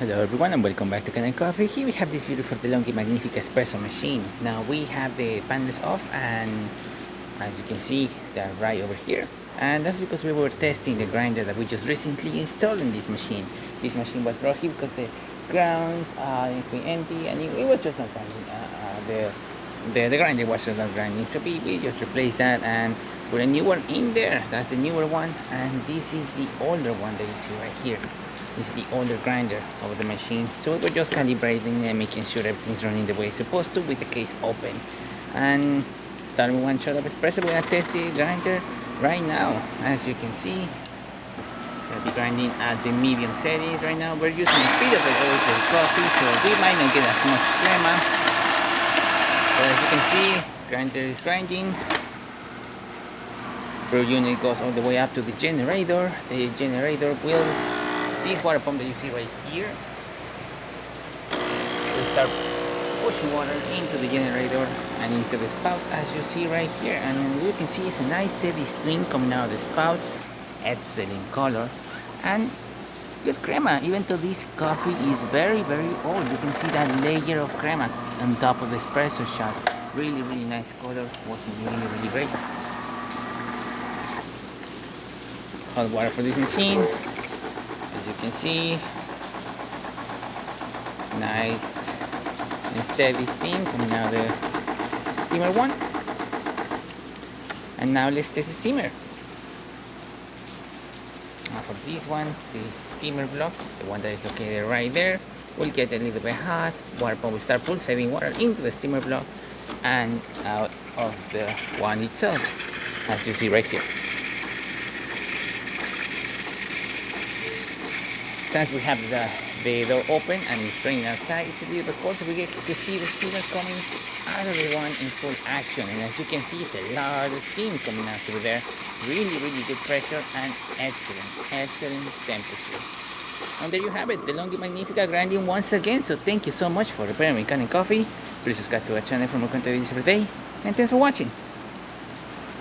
Hello everyone and welcome back to Kanen Coffee. Here we have this beautiful DeLonghi magnific espresso machine. Now we have the panels off, and as you can see they're right over here, and that's because we were testing the grinder that we just recently installed in this machine. This machine was brought here because the grounds are empty and it was just not grinding. The grinder was just not grinding, so we just replaced that and put a new one in there. That's the newer one, and this is the older one that you see right here. This is the older grinder of the machine. So we were just calibrating and making sure everything's running the way it's supposed to with the case open. And starting with one shot of espresso, we're gonna test the grinder right now. As you can see, it's gonna be grinding at the medium settings right now. We're using the speed of the old coffee, so we might not get as much crema. But as you can see, grinder is grinding. Brew unit goes all the way up to the generator. The generator will, this water pump that you see right here, will start pushing water into the generator and into the spouts, as you see right here. And you can see it's a nice steady stream coming out of the spouts. Excellent color and good crema. Even though this coffee is very old, you can see that layer of crema on top of the espresso shot. Really nice color, working really great. Hot water for this machine. As you can see, nice and steady steam coming out of the steamer one. And now let's test the steamer. Now for this one, the steamer block, the one that is located right there, will get a little bit hot. Water pump will start pulsating water into the steamer block and out of the one itself, as you see right here. Since we have the door open and it's raining outside, it's a little bit cold, so we get to see the steamer coming out of the one in full action. And as you can see, it's a lot of steam coming out through there. Really good pressure and excellent temperature. And there you have it, DeLonghi Magnifica grinding once again. So thank you so much for preparing Kanen Coffee. Please subscribe to our channel for more content every day. And thanks for watching.